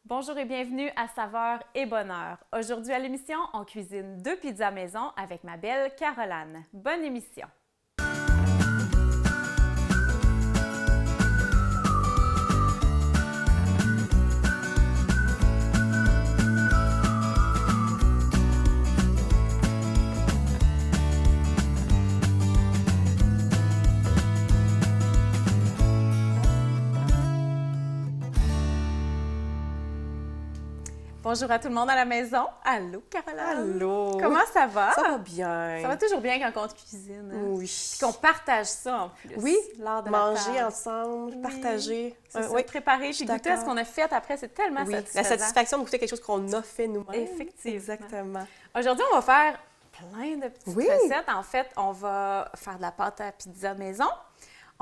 Bonjour et bienvenue à Saveur et Bonheur. Aujourd'hui à l'émission, on cuisine 2 pizzas maison avec ma belle Caroline. Bonne émission! Bonjour à tout le monde à la maison. Allô, Caroline. Allô. Comment ça va? Ça va bien. Ça va toujours bien quand on cuisine. Hein? Oui. Puis qu'on partage ça en plus. Oui, lors de manger la ensemble, oui. Partager. Oui, préparer puis goûter à ce d'accord. qu'on a fait après, c'est tellement Oui, satisfaisant. la satisfaction de goûter quelque chose qu'on a fait nous-mêmes. Effectivement. Exactement. Aujourd'hui, on va faire plein de petites Oui. recettes. En fait, on va faire de la pâte à pizza maison.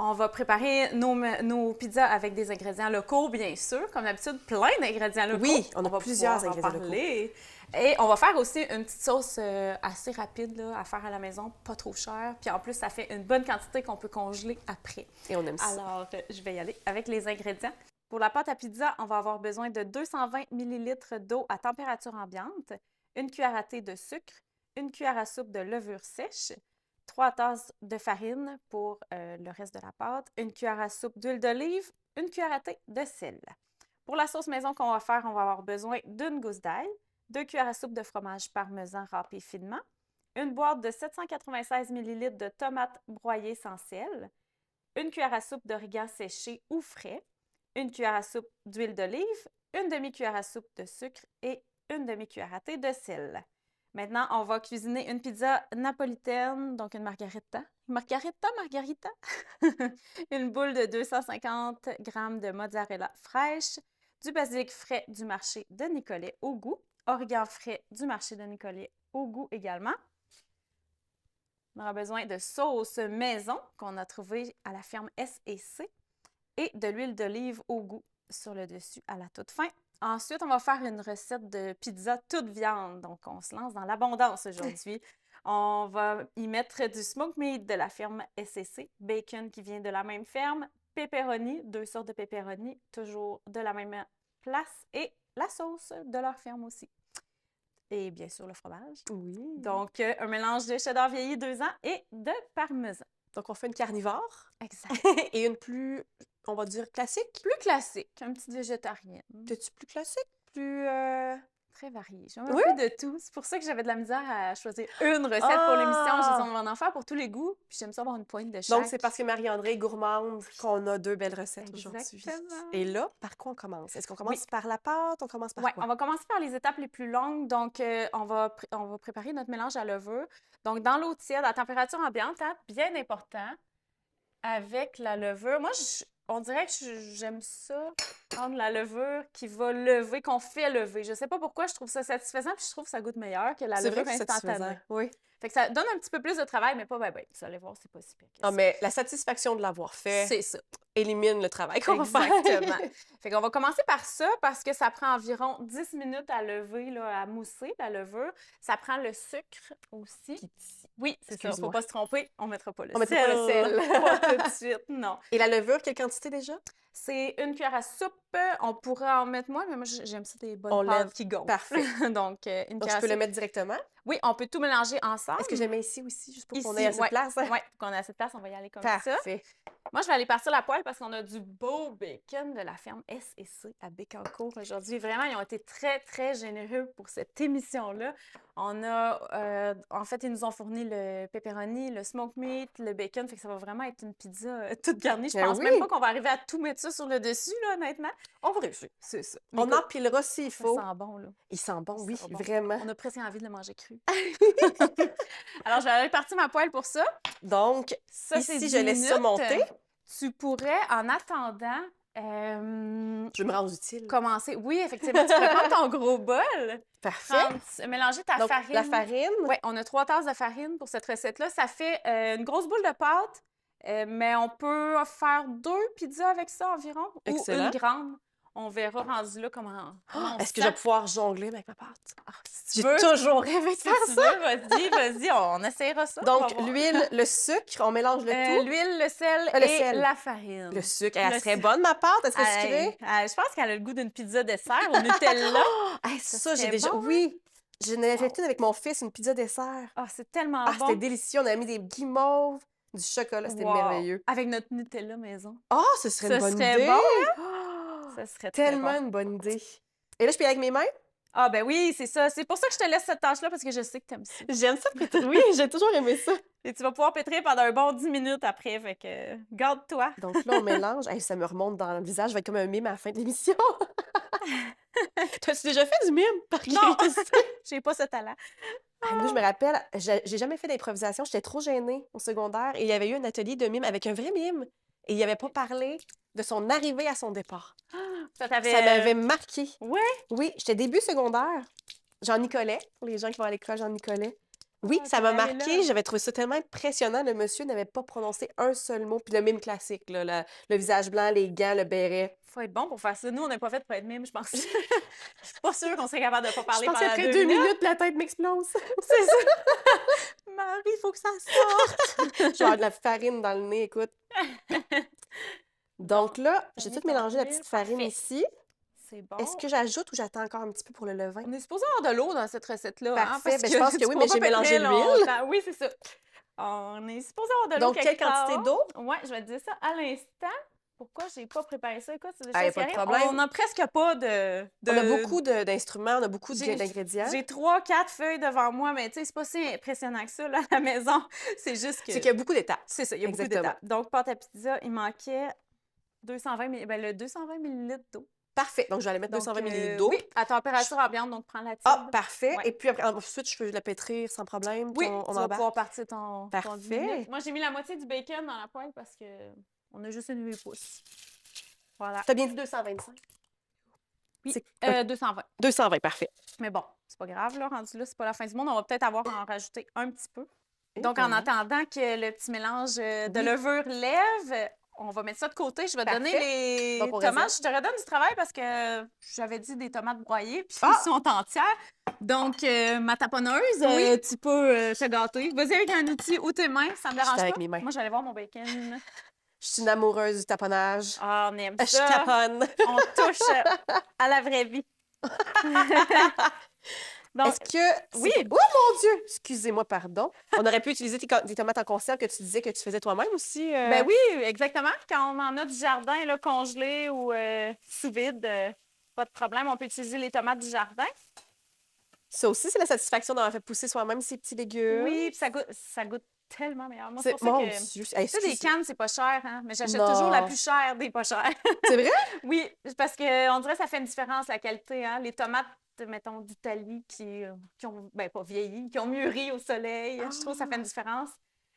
On va préparer nos pizzas avec des ingrédients locaux, bien sûr. Comme d'habitude, plein d'ingrédients locaux. Oui, on a va plusieurs pouvoir en ingrédients locaux. parler. Et on va faire aussi une petite sauce assez rapide là, à faire à la maison, pas trop chère. Puis en plus, ça fait une bonne quantité qu'on peut congeler après. Et on aime ça. Alors, je vais y aller avec les ingrédients. Pour la pâte à pizza, on va avoir besoin de 220 ml d'eau à température ambiante, une cuillère à thé de sucre, une cuillère à soupe de levure sèche, 3 tasses de farine pour le reste de la pâte, une cuillère à soupe d'huile d'olive, une cuillère à thé de sel. Pour la sauce maison qu'on va faire, on va avoir besoin d'une gousse d'ail, 2 cuillères à soupe de fromage parmesan râpé finement, une boîte de 796 ml de tomates broyées sans sel, une cuillère à soupe d'origan séché ou frais, une cuillère à soupe d'huile d'olive, une demi-cuillère à soupe de sucre et une demi-cuillère à thé de sel. Maintenant, on va cuisiner une pizza napolitaine, donc une margarita. Margarita! Une boule de 250 g de mozzarella fraîche, du basilic frais du marché de Nicolet au goût, origan frais du marché de Nicolet au goût également. On aura besoin de sauce maison qu'on a trouvée à la ferme S&C et de l'huile d'olive au goût sur le dessus à la toute fin. Ensuite, on va faire une recette de pizza toute viande. Donc, on se lance dans l'abondance aujourd'hui. On va y mettre du smoked meat de la ferme S&C, bacon qui vient de la même ferme, pepperoni, 2 sortes de pepperoni, toujours de la même place, et la sauce de leur ferme aussi. Et bien sûr, le fromage. Oui. Donc, un mélange de cheddar vieilli 2 ans et de parmesan. Donc, on fait une carnivore Exact. et une plus, on va dire, classique. Plus classique, un petit végétarien. T'es-tu plus classique? Plus... Très varié. J'aime un Oui? peu de tout. C'est pour ça que j'avais de la misère à choisir une recette pour l'émission. J'ai dit, on va en faire pour tous les goûts. Puis j'aime ça avoir une pointe de chaque. Donc, c'est parce que Marie-André est gourmande qu'on a 2 belles recettes aujourd'hui. Exactement. Et là, par quoi on commence? Est-ce qu'on commence par la pâte? On commence par Oui, quoi? on va commencer par les étapes les plus longues. Donc, on va préparer notre mélange à levure. Donc, dans l'eau tiède, à température ambiante, hein, bien important, avec la levure. Moi, on dirait que j'aime ça, prendre la levure qui va lever, qu'on fait lever. Je sais pas pourquoi, je trouve ça satisfaisant, puis je trouve que ça goûte meilleur que la C'est levure vrai que c'est instantanée. satisfaisant. Oui. Fait que ça donne un petit peu plus de travail, mais pas bien. Vous allez voir, c'est pas si pire que ça. Ah, mais la satisfaction de l'avoir fait C'est ça. élimine le travail qu'on va faire. Exactement. Fait qu'on va commencer par ça parce que ça prend environ 10 minutes à lever, là, à mousser la levure. Ça prend le sucre aussi. Oui, c'est ça. Faut Excuse-moi. pas se tromper. On mettra pas le On mettra sel. pas le sel. Pas tout de suite, non. Et la levure, quelle quantité déjà? C'est une cuillère à soupe. On pourrait en mettre moins, mais moi, j'aime ça des bonnes On pâtes lève. qui gonflent. Parfait. Donc, une Donc, cuillère je à peux le soupe. mettre directement. Oui, on peut tout mélanger ensemble. Est-ce que je le mets ici aussi, juste pour qu'on Ici, ait assez ouais. de place? Oui, pour qu'on ait assez de place, on va y aller comme ça. Parfait. Moi, je vais aller partir la poêle parce qu'on a du beau bacon de la ferme S&C à Bécancour aujourd'hui. Vraiment, ils ont été très, très généreux pour cette émission-là. On a, en fait, ils nous ont fourni le pepperoni, le smoked meat, le bacon, fait que ça va vraiment être une pizza toute garnie. Je Ben pense oui. même pas qu'on va arriver à tout mettre ça sur le dessus, là, honnêtement. On va réussir. C'est ça. On Écoute, empilera s'il ça faut. sent bon, là. Il sent bon, Ça oui, sent bon. vraiment. On a presque envie de le manger cru. Alors, je vais aller partir ma poêle pour ça. Donc, Ça, c'est ici, 10 je laisse ça minutes. monter. Tu pourrais, en attendant, Je vais me rendre utile. commencer. Oui, effectivement, tu pourrais prendre ton gros bol, Parfait. mélanger ta Donc, farine. la farine. Oui, on a 3 tasses de farine pour cette recette-là. Ça fait une grosse boule de pâte, mais on peut faire 2 pizzas avec ça environ, Excellent. ou une grande. on verra rendu là comment on Est-ce se que je vais sent. pouvoir jongler avec ma pâte? Ah, si J'ai tu veux, toujours rêvé de si faire tu ça! veux, vas-y, on essaiera ça, on va Donc, voir. l'huile, le sucre, on mélange le tout. L'huile, le sel Le et sel. la farine. Le sucre, elle Le serait sucre. bonne, ma pâte? Elle serait Hey, sucrée? je pense qu'elle a le goût d'une pizza dessert au Nutella. Hey, Ça ça, j'ai serait déjà... bon, hein? Oui! J'en avais fait Oh. une avec mon fils, une pizza dessert. Ah, c'est tellement Ah, c'était bon. délicieux. On a mis des guimauves, du chocolat. C'était Wow. merveilleux. Avec notre Nutella maison. Ah, ce serait une Ce bonne serait idée! bon, hein? Ah, Ce serait très tellement bon. une bonne idée. Et là, je peux y aller avec mes mains? Ah, ben oui, c'est ça. C'est pour ça que je te laisse cette tâche-là, parce que je sais que t'aimes ça. J'aime ça pétrir. Oui, j'ai toujours aimé ça. Et tu vas pouvoir pétrir pendant un bon 10 minutes après, fait que garde-toi. Donc là, on mélange. Hey, ça me remonte dans le visage. Je vais être comme un mime à la fin de l'émission. T'as-tu déjà fait du mime, par Non, curiosité? j'ai pas ce talent. Ah, moi, je me rappelle, j'ai jamais fait d'improvisation. J'étais trop gênée au secondaire. Et il y avait eu un atelier de mime avec un vrai mime. Et il avait pas parlé de son arrivée à son départ. Ça Ça m'avait marqué. Ouais? Oui, j'étais début secondaire. Jean-Nicolet, pour les gens qui vont à l'école Jean-Nicolet. Oui, Ah, ça t'es m'a allée marqué. là. J'avais trouvé ça tellement impressionnant. Le monsieur n'avait pas prononcé un seul mot. Puis le mime classique, là, le visage blanc, les gants, le béret. Faut être bon pour faire ça. Nous, on n'est pas fait pour être mime, je pense. Je suis pas sûre qu'on serait capable de pas Je parler pense pendant qu'après 2 2 minutes. minutes, la tête m'explose. C'est ça. Marie, il faut que ça sorte. Je vais avoir de la farine dans le nez, écoute. Donc là, j'ai mis tout ton mélangé la huile, petite farine parfait. ici. C'est bon. Est-ce que j'ajoute ou j'attends encore un petit peu pour le levain? On est supposé avoir de l'eau dans cette recette-là. Parfait. Parce Ben, je pense que tu oui, pourras mais j'ai pas mélangé pétrir l'huile. longtemps. Oui, c'est ça. On est supposé avoir de l'eau Donc, quelque quelle quantité part. d'eau? Ouais, je vais te dire ça à l'instant. Pourquoi j'ai pas préparé ça? Écoute, c'est des Ah, y a choses qui pas de arrivent. problème. On n'a presque pas de... On a beaucoup d'instruments, on a beaucoup J'ai- d'ingrédients. J'ai 3-4 feuilles devant moi, mais tu sais, c'est pas si impressionnant que ça, là, à la maison. C'est juste que... C'est qu'il y a beaucoup d'étapes. C'est ça, il y a beaucoup Exactement. d'étapes. Donc, pâte à pizza, il manquait 220 le 220 ml d'eau. Parfait. Donc, je vais aller mettre Donc, 220 ml d'eau. Oui, à température ambiante, donc prends la tienne. Ah, parfait. Ouais. Et puis après, ensuite, je peux la pétrir sans problème. Oui, puis on tu vas embarque. pouvoir partir ton 10 Parfait. minutes. Moi, j'ai mis la moitié du bacon dans la poêle parce que on a juste une 8 pouces. Voilà. T'as bien dit 225? Oui, C'est- 220. 220, parfait. Mais bon, c'est pas grave, là, rendu là, c'est pas la fin du monde. On va peut-être avoir à en rajouter un petit peu. Et Donc, en voilà. attendant que le petit mélange de Oui. levure lève, on va mettre ça de côté. Je vais te donner les Donc, on tomates. réserve. Je te redonne du travail parce que j'avais dit des tomates broyées, puis Ah! ils sont entières. Donc, ma taponneuse, Oui. tu peux te gâter. Vas-y avec un outil ou tes mains, ça me dérange J'étais avec pas. mes mains. Moi, j'allais voir mon bacon. Je suis une amoureuse du taponnage. Ah, on aime Je ça. taponne. On touche à la vraie vie. Donc, Est-ce que... oui. Oh mon Dieu! Excusez-moi, pardon. On aurait pu utiliser des tomates en conserve que tu disais que tu faisais toi-même aussi. ben oui, exactement. Quand on en a du jardin là, congelé ou sous vide, pas de problème. On peut utiliser les tomates du jardin. Ça aussi, c'est la satisfaction d'avoir fait pousser soi-même ces petits légumes. Oui, puis ça goûte tellement meilleur. Moi, c'est C'est... pour ça Mon que... Dieu! Tu Hey, sais, des excusez. cannes, c'est pas cher, hein? Mais j'achète Non. toujours la plus chère des pas chères. C'est vrai? Oui, parce qu'on dirait que ça fait une différence, la qualité. Hein? Les tomates, mettons, d'Italie qui ont, ben pas vieilli, qui ont mûri au soleil. Je trouve que ça fait une différence.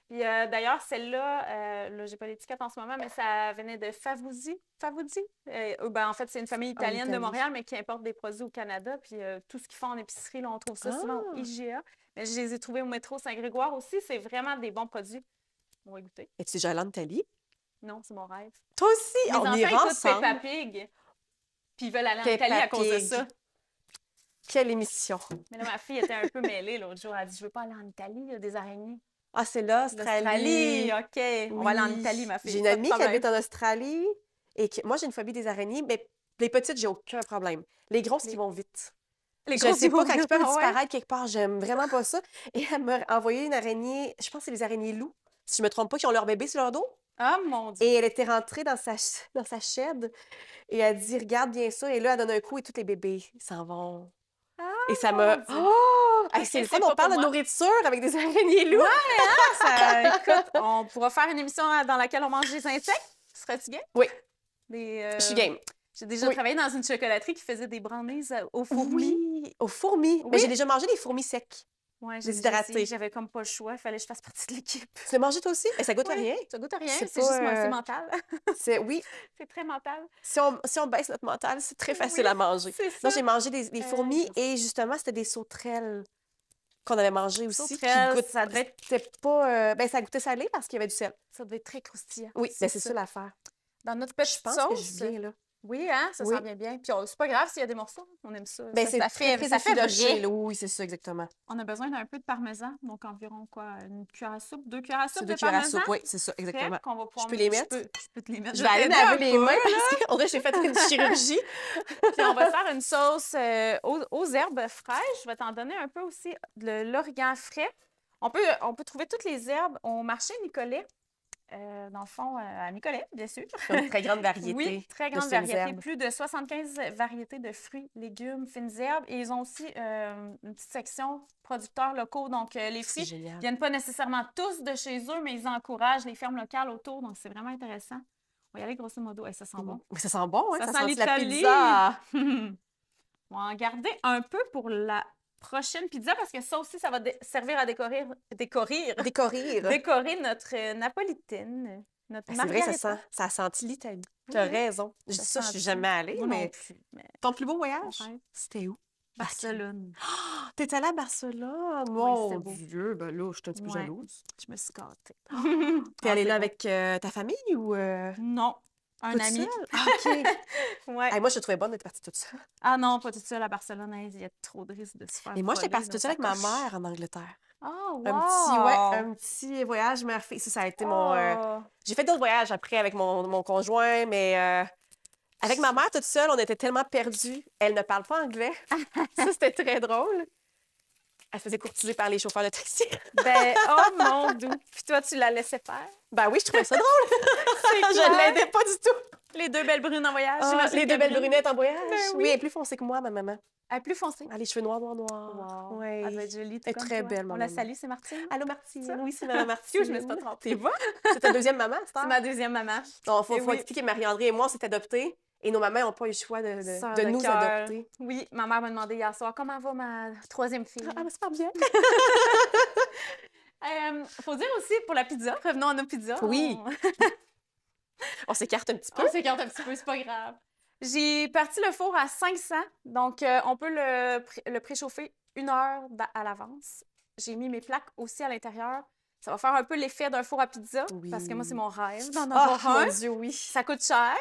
Puis d'ailleurs, celle-là, là, j'ai pas l'étiquette en ce moment, mais ça venait de Favuzzi. Favuzzi? Ben, en fait, c'est une famille italienne de Italie. Montréal, mais qui importe des produits au Canada. Puis tout ce qu'ils font en épicerie, là, on trouve ça souvent au IGA. Mais je les ai trouvés au métro Saint-Grégoire aussi. C'est vraiment des bons produits. On va goûter. Es-tu déjà allée en Italie? Non, c'est mon rêve. Toi aussi? Mes On enfants ira écoutent ensemble. Peppa Pig. Puis ils veulent aller en Peppa Italie à cause de Pig. ça. Quelle émission! Mais là, ma fille était un peu mêlée l'autre jour. Elle a dit, je veux pas aller en Italie, il y a des araignées. Ah, c'est l'Australie. L'Australie, OK. On va aller en Oui. Italie, ma fille. J'ai une pas de amie qui problème. habite en Australie et moi, j'ai une phobie des araignées, mais les petites, j'ai aucun problème. Les grosses qui vont vite. Les Je ne sais pas quand ils peuvent Ah ouais? disparaître quelque part, j'aime vraiment pas ça. Et elle m'a envoyé une araignée, je pense que c'est les araignées loups, si je me trompe pas, qui ont leur bébé sur leur dos. Ah, mon Dieu. Et elle était rentrée dans sa shed et elle dit, regarde bien ça. Et là, elle donne un coup et tous les bébés s'en vont. Ah, Et ça mon m'a... Dieu. Oh! Hey, Ok, c'est le c'est fun, on pas parle pour de moi. nourriture avec des araignées loups. Écoute, on pourra faire une émission dans laquelle on mange des insectes. Serais-tu game? Oui. Des, Je suis game. J'ai déjà Oui. travaillé dans une chocolaterie qui faisait des brownies aux fourmis. Oui, aux fourmis. Oui. Mais j'ai déjà mangé des fourmis secs. Ouais, Des hydratés. J'avais comme pas le choix. Il fallait que je fasse partie de l'équipe. Tu l'as mangé toi aussi? Mais ça goûte à Oui. rien. Ça goûte à rien. C'est C'est pas, juste c'est mental. Oui, C'est très mental. si on baisse notre mental, c'est très facile Oui, à manger. C'est ça. Moi, j'ai mangé des fourmis je- et justement, c'était des sauterelles qu'on avait mangées aussi. Sauterelles, qui goûtent- ça devait être- C'était pas... ça goûtait salé parce qu'il y avait du sel. Ça devait être très croustillant. Oui, c'est ça l'affaire. Dans notre Je petite pense sauce, que je viens là. Oui, hein, ça Oui. sent bien bien. Puis c'est pas grave s'il y a des morceaux, on aime ça. Ben, Ça, c'est ça très, fait, très ça fait effiloché, vrai. là. Oui, c'est ça, exactement. On a besoin d'un peu de parmesan, donc environ quoi, une cuillère à soupe, 2 cuillères à C'est soupe 2 de cuillères à parmesan. soupe, oui, c'est ça, Prêt, exactement. qu'on va Je pouvoir peux les je mettre? peux te les mettre. Je vais aller t'aider laver un les peu, mains là. parce qu'on dirait que j'ai fait une chirurgie. Puis on va faire une sauce aux herbes fraîches. Je vais t'en donner un peu aussi de l'origan frais. On peut trouver toutes les herbes au marché Nicolet. Dans le fond, à Nicolet, bien sûr. Une très grande variété Oui, très de grande fines variété. herbes. Plus de 75 variétés de fruits, légumes, fines herbes. Et ils ont aussi une petite section producteurs locaux. Donc, les C'est fruits génial. viennent pas nécessairement tous de chez eux, mais ils encouragent les fermes locales autour. Donc, c'est vraiment intéressant. On va y aller grosso modo. Ça sent bon. Mais ça sent bon, hein? Ça Ça sent sent la l'Italie. pizza. On va en garder un peu pour la prochaine pizza parce que ça aussi, ça va servir à décorer Décorer. notre napolitaine, notre Ben, c'est vrai, margarita. ça a senti l'Italie. Oui, Tu as hein? raison. Je dis ça, je suis jamais allée, Moi non mais plus. Mais ton plus beau voyage, rêve. c'était où? Barcelone. T'es allée à Barcelone? Oui, Mon c'était beau. Dieu, ben là, je suis un petit peu Ouais. jalouse. Je me suis gâtée. T'es Ah, allée c'est là beau. avec ta famille ou Non, un toute ami. seule? Ah, OK. Ouais. Hey, moi, je te trouvais bonne d'être partie toute seule. Ah non, pas toute seule à Barcelone. Hey, il y a trop de risques de se faire Et moi, j'étais voler partie toute nos seule avec ma sacoches. mère en Angleterre. Ah, wow! Un petit voyage mère-fille. Ça a été mon... Oh. J'ai fait d'autres voyages après avec mon conjoint, mais avec ma mère toute seule, on était tellement perdus. Elle ne parle pas anglais. Ça, c'était très drôle. Elle se faisait courtiser par les chauffeurs de taxi. Ben, oh mon Dieu! Puis toi, tu la laissais faire? Ben oui, je trouvais ça drôle. Je ne l'aidais pas du tout. Les deux belles brunes en voyage. Ah, j'imagine les deux qu'elle belles brune. brunettes en voyage. Ben oui. oui. Elle est plus foncée que moi, ma maman. Elle est plus foncée. Elle a les cheveux noirs, noirs, noirs. Wow. Ouais. Elle doit être jolie, tout Elle est comme très toi. belle, ma On la maman. salue, c'est Martine. Allô, Martine. Ça? Oui, c'est Maman Martine. Je me suis pas trompée. T'es vois? C'est ta deuxième maman, C'est ma deuxième maman. Donc, faut Et oui. expliquer que Marie-André et moi, on s'est adoptés et nos mamans n'ont pas eu le choix Sœur de nous cœur. adopter. Oui, ma mère m'a demandé hier soir comment va ma troisième fille. Ah, ben, c'est pas bien. Faut dire aussi pour la pizza, revenons à nos pizzas. Oui. On s'écarte un petit peu. On s'écarte un petit peu, c'est pas grave. J'ai parti le four à 500, donc on peut le préchauffer 1 heure à l'avance. J'ai mis mes plaques aussi à l'intérieur. Ça va faire un peu l'effet d'un four à pizza, Oui. parce que moi, c'est mon rêve d'en Ah, avoir un. mon Dieu, oui. Ça coûte cher.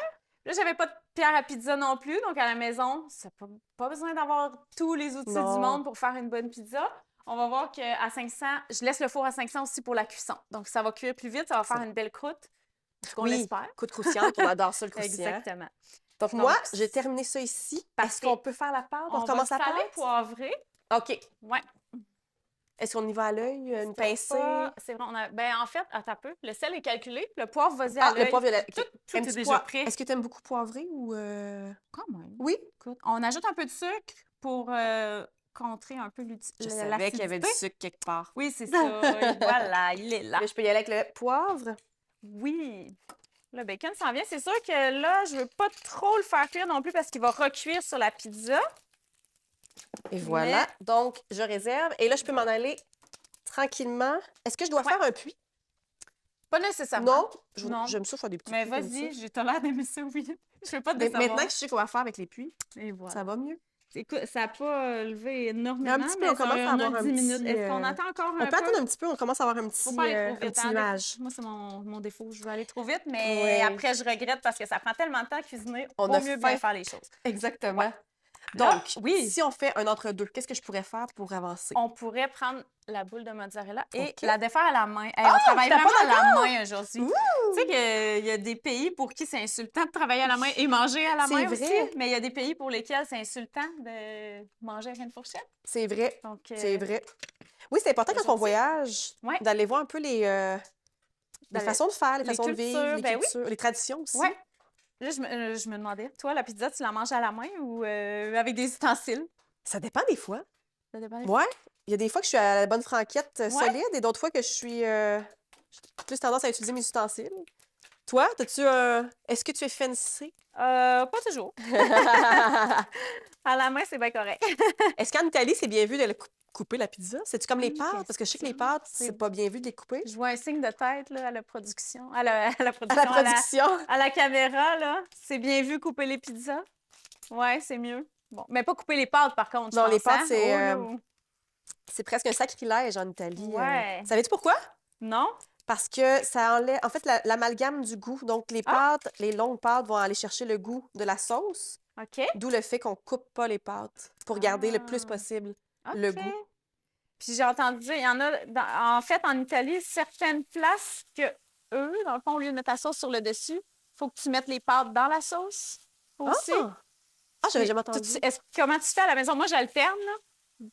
Là, j'avais pas de pierre à pizza non plus, donc à la maison, ça pas besoin d'avoir tous les outils Non. du monde pour faire une bonne pizza. On va voir qu'à 500, je laisse le four à 500 aussi pour la cuisson. Donc, ça va cuire plus vite, ça va faire une belle croûte. Ce qu'on espère. Coup de croustillante, on adore ça, le croustillant. Exactement. Donc, moi, j'ai terminé ça ici. Est-ce Parfait. qu'on peut faire la pâte? On On recommence va la saler, pâte? poivrer. OK. Ouais. Est-ce qu'on y va à l'œil? Une pincée? C'est vrai, ben en fait, attends un peu. Le sel est calculé, le poivre, vas-y à Ah, le l'œil. poivre, Tout un est petit déjà poivre. prêt. Est-ce que tu aimes beaucoup poivré ou... Quand même. Oui? Écoute, on ajoute un peu de sucre pour contrer un peu Je savais qu'il y avait du l'acidité. sucre quelque part. Oui, c'est ça. Et voilà, il est là. Là, je peux y aller avec le poivre. Oui. Le bacon s'en vient. C'est sûr que là, je veux pas trop le faire cuire non plus parce qu'il va recuire sur la pizza. Et voilà. Donc, je réserve. Et là, je peux m'en aller tranquillement. Est-ce que je dois Ouais. faire un puits? Pas nécessairement. Non? Non. J'aime ça faire des petits Mais puits comme vas-y, ça. j'ai l'air d'aimer ça, oui. Je veux pas te Mais décevoir. maintenant que je sais qu'on va faire avec les puits, Et voilà. ça va mieux. Écoute, ça n'a pas levé énormément, Un petit peu, mais on commence à avoir un 10 minutes. petit, Est-ce qu'on attend encore On un peut peu? attendre un petit peu, on commence à avoir un Faut petit, pas aller trop un vite. petit hein. nuage. Moi, c'est mon défaut. Je veux aller trop vite, mais Ouais. après, je regrette parce que ça prend tellement de temps à cuisiner. On Vaut a mieux faim. bien faire les choses. Exactement. Ouais. Donc, Là, oui. si on fait un entre-deux, qu'est-ce que je pourrais faire pour avancer? On pourrait prendre la boule de mozzarella et OK. la défaire à la main. Hey, on travaille t'as pas vraiment à la main aujourd'hui. Ouh! Tu sais qu'il y a des pays pour qui c'est insultant de travailler à la main et manger à la C'est main vrai. aussi, mais il y a des pays pour lesquels c'est insultant de manger avec une fourchette. C'est vrai, Donc, c'est vrai. Oui, c'est important quand on voyage Ouais. d'aller voir un peu les façons de faire, les les façons de vivre, cultures, les ben oui. cultures, les traditions aussi. Ouais. Là, je me demandais, toi, la pizza, tu la manges à la main ou avec des ustensiles? Ça dépend des fois. Ça dépend des- Ouais. Il y a des fois que je suis à la bonne franquette Ouais. solide et d'autres fois que je suis j'ai plus tendance à utiliser mes ustensiles. Toi, est-ce que tu es fancy? Pas toujours. À la main, c'est bien correct. Est-ce qu'en Italie, c'est bien vu de couper la pizza? C'est-tu comme les Bonne pâtes? Parce que je sais que les question. pâtes, c'est pas bien vu de les couper. Je vois un signe de tête là, à la production. À la À production. la production. À la caméra, là. C'est bien vu couper les pizzas. Ouais, c'est mieux. Bon, mais pas couper les pâtes, par contre. je Non, les pense, pâtes, hein? c'est, Oh, là. C'est presque un sacrilège en Italie. Ouais. Savais-tu pourquoi? Non? Parce que ça enlève, en fait, l'amalgame du goût. Donc, les pâtes, les longues pâtes vont aller chercher le goût de la sauce, OK. d'où le fait qu'on coupe pas les pâtes pour garder le plus Ah. possible OK. le goût. Puis j'ai entendu dire, il y en a, en fait, en Italie, certaines places que eux, dans le fond, au lieu de mettre la sauce sur le dessus, il faut que tu mettes les pâtes dans la sauce aussi. J'avais jamais Tout- entendu. comment tu fais à la maison? Moi, j'alterne, là,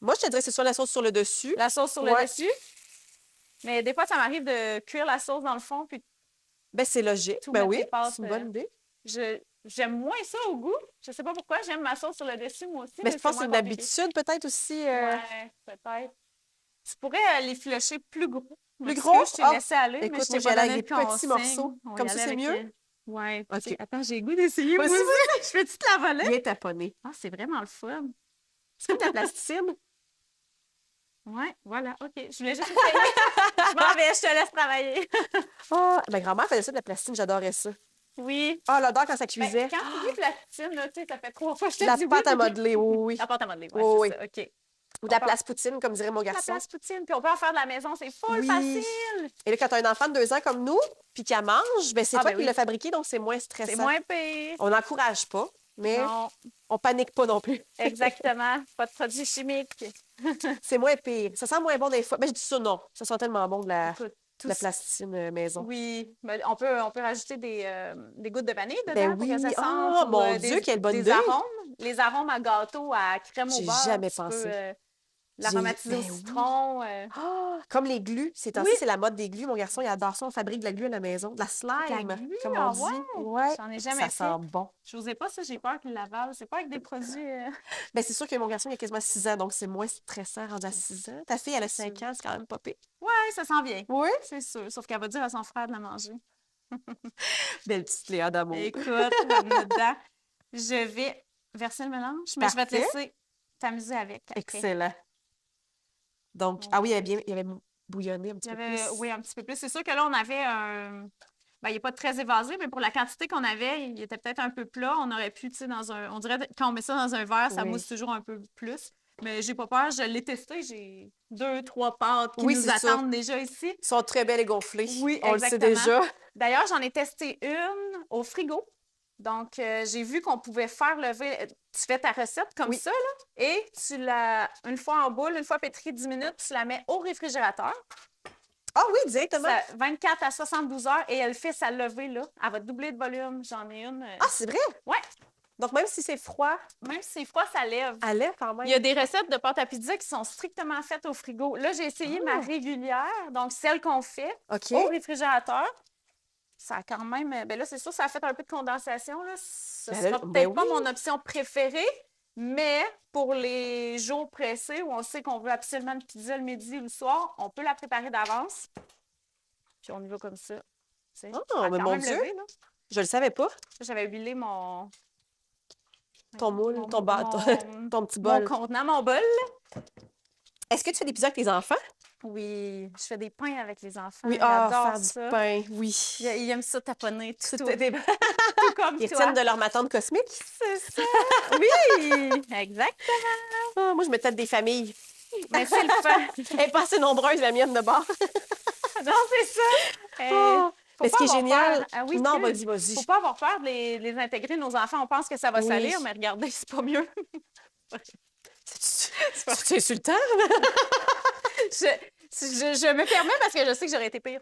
Moi, je te dirais que c'est soit la sauce sur le dessus. la sauce sur le Ouais. dessus. Mais des fois, ça m'arrive de cuire la sauce dans le fond, puis Ben, c'est logique. tout Ben mettre oui, les pâtes, c'est une bonne idée. j'aime moins ça au goût. Je sais pas pourquoi, j'aime ma sauce sur le dessus, moi aussi, Mais je pense que c'est une moins compliqué. habitude, peut-être aussi. Ouais, peut-être. Tu pourrais les flécher plus gros. Plus Parce gros? que je t'ai Ah, laissé aller, mais écoute, je moi, t'ai j'y pas allais donné avec de des petits consigne. morceaux. On Comme y ça, allait c'est avec, mieux? Ouais. OK. Attends, j'ai le goût d'essayer. Moi Vas-y, aussi. vas-y. Je peux-tu te la voler? Bien taponné. Ah, c'est vraiment le fun. C'est comme de la plasticine. Ouais, voilà, OK. Je voulais juste essayer. Je m'en vais, je te laisse travailler. Ah, ma grand-mère faisait ça de la plasticine, j'adorais ça. Oui. Ah, l'odeur quand ça Ben, cuisait. quand tu dis platine, là, tu sais, ça fait 3 fois que je te La dis pâte oui, à puis- modeler, oui, oui. La pâte à modeler, ouais, Oui, c'est ça, OK. Ou de la On place poutine, comme dirait mon La garçon. place poutine, puis on peut en faire de la maison, c'est full Oui. facile. Et là, quand tu as un enfant de 2 ans comme nous, puis qu'elle mange, ben c'est Ah, toi ben qui oui. l'as fabriqué, donc c'est moins stressant. C'est moins pire. On n'encourage pas, mais Non, on panique pas non plus. exactement. Pas de produits chimiques. C'est moins pire. Ça sent moins bon des fois. Mais je dis ça, non. Ça sent tellement bon de la Écoute, plasticine maison. Oui, mais on peut rajouter des gouttes de vanille dedans Ben pour que oui. ça sente. Ah, ou, mon Dieu, quelle bonne des idée. arômes. Les arômes à gâteau, à crème au J'ai beurre. jamais tu pensé. peux, l'aromatiser au Ben oui. citron. Ah, comme les glues. Ces temps-ci, Oui. c'est la mode des glues. Mon garçon, il adore ça. On fabrique de la glu à la maison. De la slime, La glu, comme on ah dit. ouais? Ouais. J'en ai jamais Ça fait. sent bon. Je n'osais pas ça, j'ai peur qu'il l'avale. C'est pas avec des produits. Ben, c'est sûr que mon garçon, il a quasiment 6 ans, donc c'est moins stressant rendu à 6 ans. Ta fille, elle a C'est 5 ans, c'est quand même pas pire. Ouais, ça sent bien. Oui. C'est sûr. Sauf qu'elle va dire à son frère de la manger. Belle petite Léa d'amour. Écoute, là dedans, je vais verser le mélange, mais je vais te Parfait. laisser t'amuser avec. après. Excellent. Donc, ah oui, il avait bouillonné un petit Il y peu avait, plus. oui, un petit peu plus. C'est sûr que là, on avait un. Ben, il n'est pas très évasé, mais pour la quantité qu'on avait, il était peut-être un peu plat. On aurait pu, tu sais, dans un. On dirait que quand on met ça dans un verre, ça Oui. mousse toujours un peu plus. Mais j'ai pas peur, je l'ai testé. J'ai 2-3 pâtes qui Oui, nous c'est ça. attendent déjà ici. Ils sont très belles et gonflées. Oui, on le sait exactement. déjà. D'ailleurs, j'en ai testé une au frigo. Donc, j'ai vu qu'on pouvait faire lever. Tu fais ta recette comme Oui. ça, là, et tu la. Une fois en boule, une fois pétrie 10 minutes, tu la mets au réfrigérateur. Ah oui, directement. 24 à 72 heures, et elle fait sa levée, là. Elle va doubler de volume. J'en ai une. Ah, c'est vrai? Ouais. Donc, même si c'est froid, Même si c'est froid, ça lève. elle lève quand même. Il y a des recettes de pâte à pizza qui sont strictement faites au frigo. Là, j'ai essayé ma régulière, donc celle qu'on fait OK. au réfrigérateur. Ça a quand même. Ben là, c'est sûr, ça a fait un peu de condensation. Là. Ce Ben sera là, peut-être ben pas oui. mon option préférée, mais pour les jours pressés où on sait qu'on veut absolument une pizza le midi ou le soir, on peut la préparer d'avance. Puis on y va comme ça. Tu sais. Ah, Ça a mais quand mon même Dieu. levé, là. Je le savais pas. J'avais huilé mon. Ton moule, mon- ton ton petit Mon bol. contenant, mon bol. Est-ce que tu fais des pizzas avec tes enfants? Oui, je fais des pains avec les enfants. Oui, Ils ah, adorent faire ça. du pain, oui. Ils aiment ça taponner tout, Tout- tout, des- tout comme Ils toi. retiennent de leur matante cosmique. C'est ça. Oui, exactement. Ah, moi, je me tête des familles. Mais c'est le fun. Elle n'est pas assez nombreuse, la mienne, de bord. Non, c'est ça. Ah, Faut mais ce pas qui est avoir génial... peur. Ah oui, non, excuse. vas-y. Faut pas avoir peur de les intégrer, nos enfants. On pense que ça va Oui. salir, mais regardez, c'est pas mieux. C'est insultant. Je me permets parce que je sais que j'aurais été pire.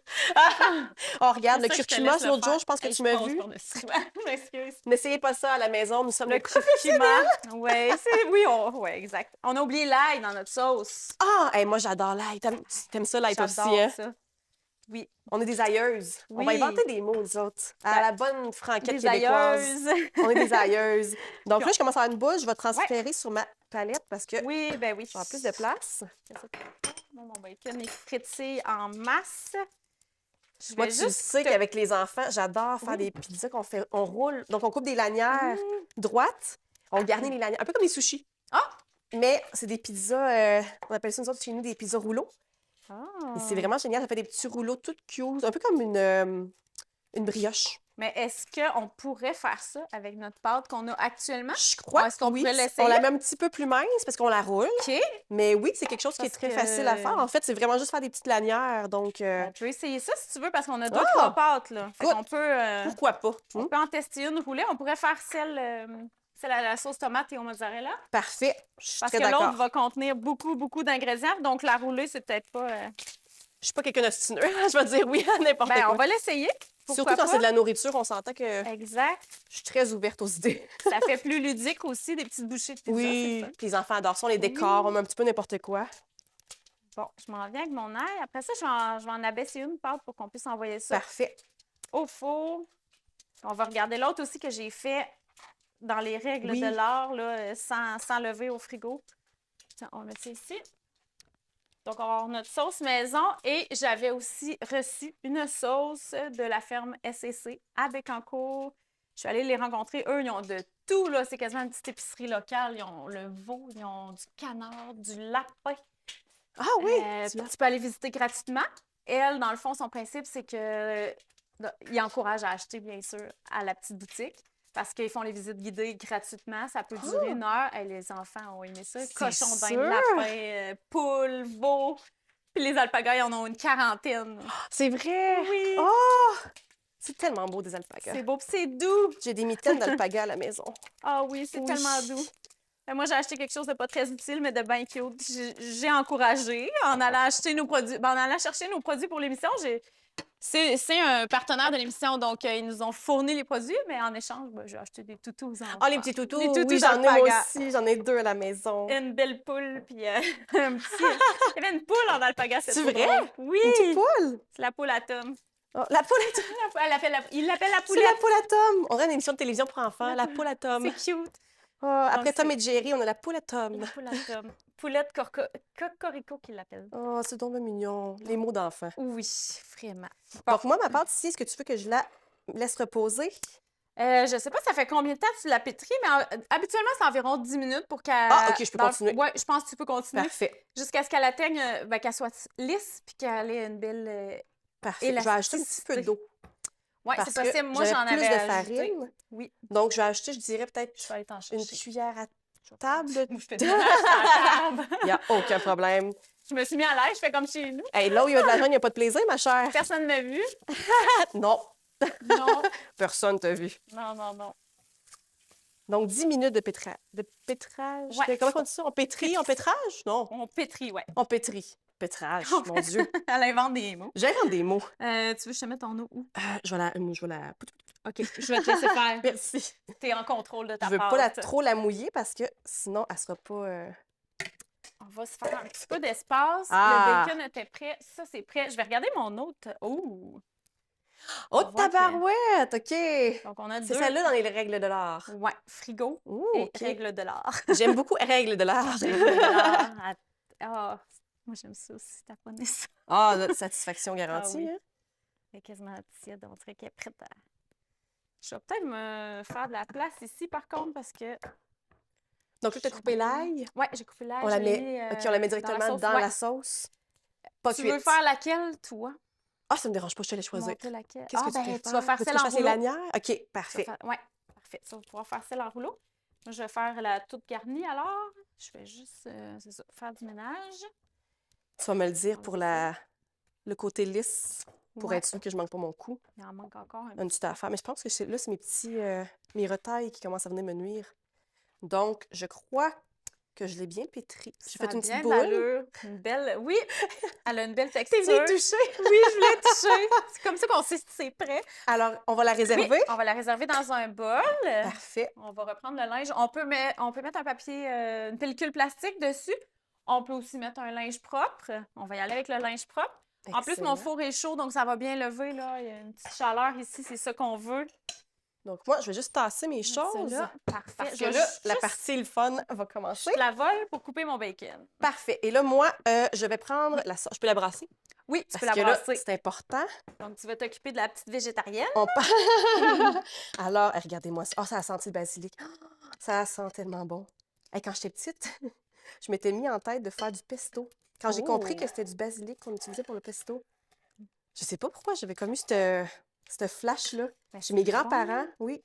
Oh, regarde, le C'est ça, je te curcuma, laisse le l'autre jour, faire. je pense que Hey, tu je m'as passe vu. par-dessus. Je m'excuse. N'essayez pas ça à la maison, nous sommes Le des professionnels. curcuma. Oui, exact. On a oublié l'ail dans notre sauce. Ah, hey, moi, j'adore l'ail. T'aimes ça, l'ail, toi aussi, J'adore hein? ça. Oui. On est des aïeuses. On va Oui. inventer des mots, nous autres. À Ben, la bonne franquette Des québécoise. aïeuses. On est des aïeuses. Donc Puis là, je commence à avoir une boule. Je vais transférer sur ma palette parce que Oui, ben oui. je vais avoir plus de place. Mon bacon est fritillé en masse. Je Moi, vais tu juste sais qu'avec les enfants, j'adore faire des pizzas qu'on fait. On roule. Donc, on coupe des lanières droites. On garnit les lanières. Un peu comme des sushis. Ah! Mais c'est des pizzas, on appelle ça nous autres chez nous des pizzas rouleaux. Ah. Et c'est vraiment génial. Ça fait des petits rouleaux tout cute. Un peu comme une brioche. Mais est-ce qu'on pourrait faire ça avec notre pâte qu'on a actuellement? Je crois Est-ce qu'on que oui. pourrait l'essayer? On la met un petit peu plus mince parce qu'on la roule. OK. Mais oui, c'est quelque chose qui est Parce très que- facile à faire. En fait, c'est vraiment juste faire des petites lanières. Donc, On peut essayer ça si tu veux, parce qu'on a deux, trois pâtes, là. Fait Good. qu'on peut, pourquoi pas? on peut en tester une roulée. On pourrait faire celle à la sauce tomate et au mozzarella. Parfait. Je suis Parce très que l'autre d'accord. va contenir beaucoup, beaucoup d'ingrédients. Donc, la roulée, c'est peut-être pas... Je suis pas quelqu'un d'obstineux. Je vais dire oui à n'importe Ben, quoi. on va l'essayer. Surtout Pourquoi quand pas? c'est de la nourriture, on s'entend que Exact. je suis très ouverte aux idées. Ça fait plus ludique aussi, des petites bouchées de pizza, Oui, c'est le fun. puis les enfants adorent ça, on les décore, on met un petit peu n'importe quoi. Bon, je m'en viens avec mon ail. Après ça, je vais en abaisser une pâte pour qu'on puisse envoyer ça Parfait. au four. On va regarder l'autre aussi que j'ai fait dans les règles Oui. de l'art, là, sans lever au frigo. Tiens, on met ça ici. Donc, on va avoir notre sauce maison. Et j'avais aussi reçu une sauce de la ferme SCC à Bécancour. Je suis allée les rencontrer. Eux, ils ont de tout, là. C'est quasiment une petite épicerie locale. Ils ont le veau, ils ont du canard, du lapin. Ah oui! Tu peux aller visiter gratuitement. Elle, dans le fond, son principe, c'est que il encourage à acheter, bien sûr, à la petite boutique. Parce qu'ils font les visites guidées gratuitement. Ça peut durer 1 heure. Et les enfants ont aimé ça. C'est Cochon d'Inde, sûr. lapin, poule, veau. Puis les alpagas, ils en ont une quarantaine. C'est vrai! Oui! Oh! C'est tellement beau, des alpagas. C'est beau, puis c'est doux. J'ai des mitaines d'alpaga à la maison. Ah oui, c'est Oui. tellement doux. Moi, j'ai acheté quelque chose de pas très utile, mais de bien cute. J'ai encouragé en allant acheter nos produits. Ben, en allant chercher nos produits pour l'émission. C'est un partenaire de l'émission, donc ils nous ont fourni les produits, mais en échange, ben, j'ai acheté des toutous aux enfants. Ah, les petits toutous! Les toutous Oui, j'en ai moi d'alpaga. aussi. J'en ai 2 à la maison. Une belle poule, puis un petit... Il y avait une poule en alpaga, cette C'est fois. vrai? Oui! Une petite poule? C'est la poule à Tom. Oh, la poule à Tom! Il l'appelle la C'est poulette. la poule à Tom! On a une émission de télévision pour enfants, la poule à Tom. C'est cute. Oh, après Donc, Tom c'est- et Jerry, on a la poule à Tom. La poule à Tom. Poulette cocorico qu'il l'appelle. Oh, c'est donc bien mignon. Les mots d'enfant. Oui, vraiment. Donc, moi, ma pâte ici, est-ce que tu veux que je la laisse reposer? Je sais pas, ça fait combien de temps que tu la pétris, mais habituellement, c'est environ 10 minutes pour qu'elle... Ah, OK, je peux continuer. Oui, je pense que tu peux continuer. Parfait. Jusqu'à ce qu'elle atteigne, qu'elle soit lisse, puis qu'elle ait une belle... Parfait. Je vais ajouter un petit peu Élasticité. d'eau. Oui, Parce c'est que possible. Moi, j'avais j'en plus avais de ajouté. farine. Oui, Donc, je vais ajouter, je dirais, peut-être je vais aller t'en une chercher. cuillère à table. Moi, je fais de la table. Il n'y a aucun problème. Je me suis mis à l'aise, je fais comme chez nous. Hey, là où il y a de l'argent, il n'y a pas de plaisir, ma chère. Personne ne m'a vu. Non, Non, personne t'a vu. non, non, non. Donc, 10 minutes de pétrage. De pétrage? Ouais. Comment on dit ça? On pétrit? En pétrage? Non. On pétrit, ouais. On pétrit. Pétrage, On mon Dieu. Elle invente des mots. J'invente des mots. Tu veux que je te mette ton eau où? Je vais la... OK, je vais te laisser faire. Merci. T'es en contrôle de ta Je veux pâte. pas trop la mouiller parce que sinon, elle sera pas... On va se faire un petit peu d'espace. Ah. Le bacon était prêt. Ça, c'est prêt. Je vais regarder mon autre. Oh! Oh, On voit que- tabarouette! OK. Donc, on a C'est deux. celle-là dans les règles de l'art. Ouais, frigo Ouh, et OK. règles de l'art. J'aime beaucoup règles de l'art. Règles de l'art. Ah, moi, j'aime ça aussi, taponner ça. Ah, notre satisfaction garantie. Ah oui. Hein? Elle est quasiment tiède. On dirait qu'elle est prête à... Je vais peut-être me faire de la place ici, par contre, parce que... Donc là, tu as coupé l'ail. Ouais, j'ai coupé l'ail. On la je l'ai met, mis, OK, on la met directement sauce. dans Ouais. la sauce. Pas Tu cuite. veux faire laquelle, toi? Ah, ça me dérange pas, je te laisse choisir. Monter laquelle? Qu'est-ce que ben, tu préfères? tu vas faire Veux-tu celle que je en fasse les rouleau. lanières? OK, parfait. Oui, parfait. Ça, on va pouvoir faire celle en rouleau. Moi, je vais faire la toute garnie, alors. Je vais juste, c'est ça, faire du ménage. Tu vas me le dire pour le côté lisse, pour Ouais. être sûr que je manque pas mon coup. Il en manque encore un Une petite affaire. Mais je pense que là, c'est mes petits mes retailles qui commencent à venir me nuire. Donc, je crois que je l'ai bien pétri. J'ai Ça fait a une bien petite de boule. l'allure. Une belle... Oui, elle a une belle T'es texture. venue toucher. Oui, je voulais toucher. C'est comme ça qu'on sait si c'est prêt. Alors, on va la réserver. Oui, on va la réserver dans un bol. Parfait. On va reprendre le linge. On peut mettre un papier, une pellicule plastique dessus. On peut aussi mettre un linge propre. On va y aller avec le linge propre. En plus, mon Excellent. four est chaud, donc ça va bien lever, là. Il y a une petite chaleur ici, c'est ça qu'on veut. Donc, moi, je vais juste tasser mes choses. Celle-là, parfait. Parce Je que vais là, la juste- partie le fun va commencer. Je la vole pour couper mon bacon. Parfait. Et là, moi, je vais prendre la sauce. Je peux la brasser? Oui, tu Parce peux la que là, brasser. c'est important. Donc, tu vas t'occuper de la petite végétarienne. On Alors, regardez-moi ça. Oh, ça a senti le basilic. Oh, ça sent tellement bon. Hey, quand j'étais petite, je m'étais mis en tête de faire du pesto. Quand j'ai compris Oh. que c'était du basilic qu'on utilisait pour le pesto. Je sais pas pourquoi j'avais comme eu cette ce flash-là. Ben, Chez mes c'est bon. grands-parents, oui,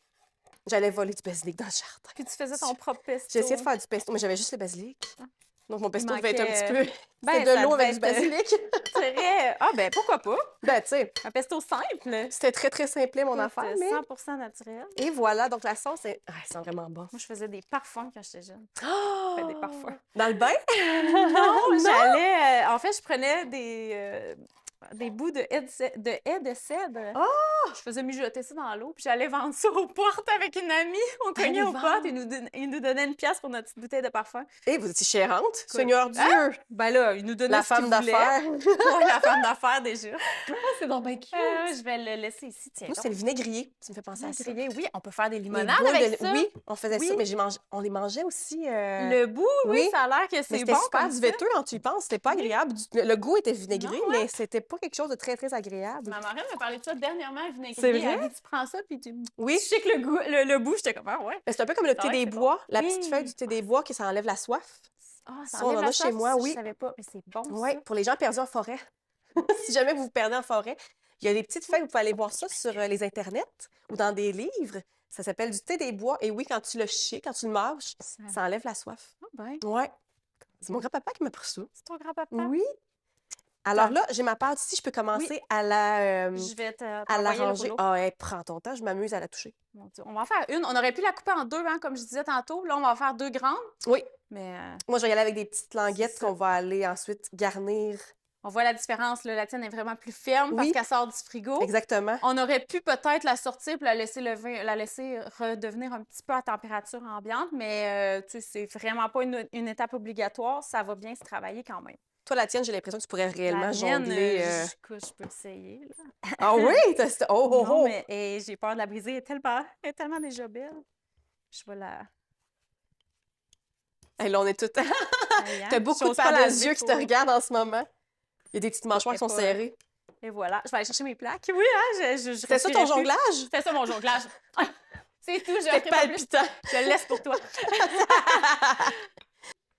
j'allais voler du basilic dans le jardin. Puis tu faisais ton propre pesto. J'ai essayé de faire du pesto, mais j'avais juste le basilic. Ah. Donc, mon pesto Il devait être un petit manquait- peu... Ben, C'était de ça l'eau devait avec du être, basilic. Très... Ah, ben pourquoi pas? Ben, tu sais, Un pesto simple. c'était très, très simplé, mon Écoute, affaire, mais... 100% naturel. Et voilà, donc la sauce, elle sent vraiment bon. Moi, je faisais des parfums quand j'étais jeune. Oh! Des parfums. Dans le bain? Non, j'allais... en fait, je prenais des bouts de haies de cèdre. Oh! Je faisais mijoter ça dans l'eau, puis j'allais vendre ça aux portes avec une amie. On cognait Allez aux vendre. portes et ils nous donnaient une pièce pour notre petite bouteille de parfum. Et vous étiez chérante, Seigneur Dieu! Ben là, ils nous donnaient La ce qu'ils femme voulaient. d'affaires. Ouais, la femme d'affaires, déjà. C'est donc bien cute. Je vais le laisser ici, tiens. Moi, c'est le vinaigrier. Tu me fais penser à ça. grillé. Oui, on peut faire des Les limonades boules avec ça. Oui, on faisait Oui. ça, mais on les mangeait aussi. Le bout, oui, oui. ça a l'air que Mais c'est c'était bon super comme du ça. véteux, hein, tu y penses. C'était pas agréable. Le goût était vinaigré, Non, mais c'était pas quelque chose de très, très agréable. Ma marraine m'a parlé de ça dernièrement, le vinaigre. C'est vrai? Elle a dit, tu prends ça, puis tu Oui. sais que le goût, le bout, j'étais comme, ah ouais. Mais c'est un peu comme le thé Ouais, des c'est bois, la petite Oui. feuille du thé des bois qui ça enlève la soif. Ah, Ça, ça on enlève en la a chez soif, moi, ça, oui. Je savais pas, mais c'est bon, Oui, ça. pour les gens perdus en forêt. Si jamais vous vous perdez en forêt, il y a des petites feuilles, vous pouvez aller voir ça sur les internets ou dans des livres. Ça s'appelle du thé des bois. Et oui, quand tu le chies, quand tu le mâches, ça enlève la soif. Ah ben, Ouais. C'est mon grand-papa qui m'a pris ça. c'est ton grand-papa. Oui. Alors là, j'ai ma pâte ici. Je peux commencer à la, Je vais à t'envoyer le ranger. rouleau. Ah, hey, prends ton temps. Je m'amuse à la toucher. Mon Dieu, on va en faire une. On aurait pu la couper en deux, hein, comme je disais tantôt. Là, on va en faire deux grandes. Oui. Mais Moi, je vais y aller avec des petites languettes C'est ça. qu'on va aller ensuite garnir. on voit la différence. Là. La tienne est vraiment plus ferme parce Oui. qu'elle sort du frigo. Exactement. On aurait pu peut-être la sortir et la laisser redevenir un petit peu à température ambiante, mais tu sais, c'est vraiment pas une étape obligatoire. Ça va bien se travailler quand même. Toi, la tienne, j'ai l'impression que tu pourrais réellement La mienne, jongler. je peux essayer. Là. Ah oui? Oh, oh, Non, oh! mais j'ai peur de la briser. Elle est tellement déjà belle. Je vais la... Hey, là, on est toutes. Aïe, hein? T'as beaucoup de J'ose pas paires la de lever yeux qui te pour- regardent en ce moment. Il y a des petites mâchoires qui sont pas- serrées. Et voilà. Je vais aller chercher mes plaques. Oui, hein? Je C'était ça ton respirais plus. jonglage? C'était ça mon jonglage. C'est tout. Je C'était ferai pas plus. palpitant. Je le laisse pour toi.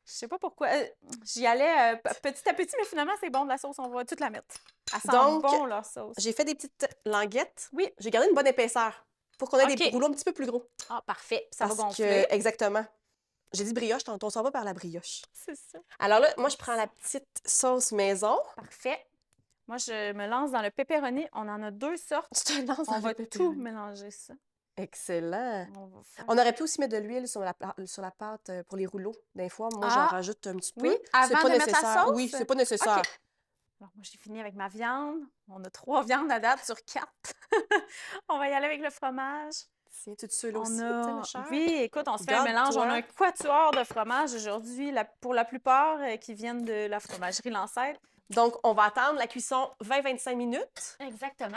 Je sais pas pourquoi. J'y allais petit à petit, mais finalement, c'est bon de la sauce. On va toute la mettre. Elle sent Donc, bon, leur sauce. J'ai fait des petites languettes. Oui. J'ai gardé une bonne épaisseur pour qu'on ait des OK. rouleaux un petit peu plus gros. Ah, parfait. Ça va Parce gonfler. exactement. J'ai dit brioche tantôt, on s'en va par la brioche. C'est ça. Alors là, moi, je prends la petite sauce maison. Parfait. Moi, je me lance dans le pepperoni. On en a deux sortes. Tu te lances On dans va le tout pepperoni. mélanger ça. Excellent. On va faire... On aurait pu aussi mettre de l'huile sur la pâte pour les rouleaux. Des fois, moi, j'en Ah. rajoute un petit peu. Oui, C'est avant pas de mettre la nécessaire. sauce? Oui, c'est pas nécessaire. OK. Alors, moi, j'ai fini avec ma viande. On a 3 viandes à date sur 4. On va y aller avec le fromage. Tiens, tu te ceux-là On aussi, a... ma chère? Oui, écoute, on se fait un Garde-toi. mélange. On a un quatuor de fromage aujourd'hui, pour la plupart qui viennent de la fromagerie Lancêtre. Donc, on va attendre la cuisson 20-25 minutes. Exactement.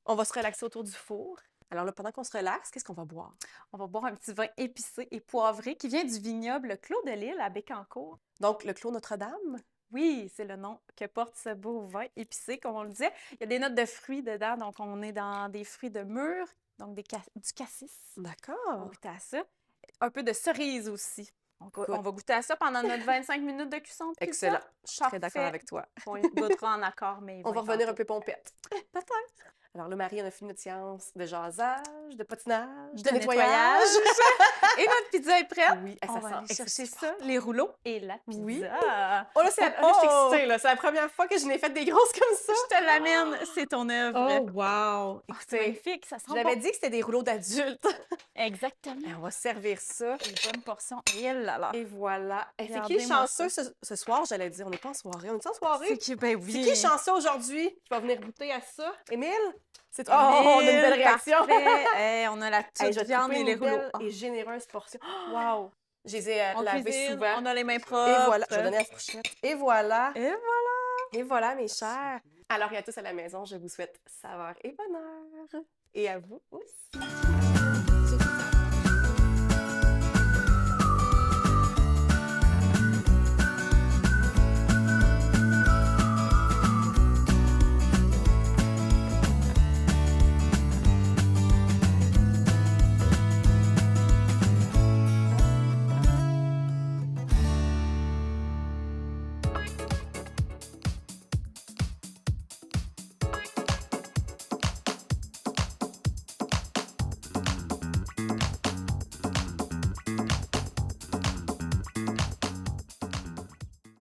On va se relaxer autour du four. Alors là, pendant qu'on se relaxe, qu'est-ce qu'on va boire? On va boire un petit vin épicé et poivré qui vient du vignoble Clos de Lille à Bécancour. Donc, le Clos Notre-Dame. Oui, c'est le nom que porte ce beau vin épicé, comme on le disait. Il y a des notes de fruits dedans, donc on est dans des fruits de mûr, donc du cassis. On va D'accord. goûter à ça. Un peu de cerise aussi. Écoute. On va goûter à ça pendant notre 25 minutes de cuisson de pizza. Excellent. Je suis très d'accord Parfait. avec toi. On y goûtera en accord, mais On va revenir un peu tantôt. pompette. Peut-être. Alors là, Marie, on a fini notre séance de jasage, de patinage, de De nettoyage. Et notre pizza est prête. Oui, On ça va sent aller chercher excessivement ça, les rouleaux et la pizza. Oui. Je Oh là, c'est Oh! je suis excitée, là. C'est la première fois que je n'ai fait des grosses comme ça. te l'amène, c'est ton œuvre. Oh, wow! Oh, c'est magnifique, ça sent Je l'avais bon. dit que c'était des rouleaux d'adultes. Exactement. Et on va servir ça. Une bonne portion. Et là, là. Et voilà. Et c'est qui est Regardez-moi chanceux ce soir, j'allais dire? On n'est pas en soirée. On est en soirée? C'est qui, ben oui. C'est qui est chanceux aujourd'hui qui va venir goûter à ça? Émile? C'est toi. Oh, on a une belle réaction. Parfait. Hey, on a la Hey, toute je vais te viande couper et les une rouleaux. belle et généreuse portion. Wow. Je les ai On lavés cuisine, souvent. on a les mains propres. Et voilà. Je vais donner à la fourchette. Et voilà. Et voilà. Et voilà, mes chers. Alors, et à tous à la maison, je vous souhaite saveur et bonheur. Et à vous aussi.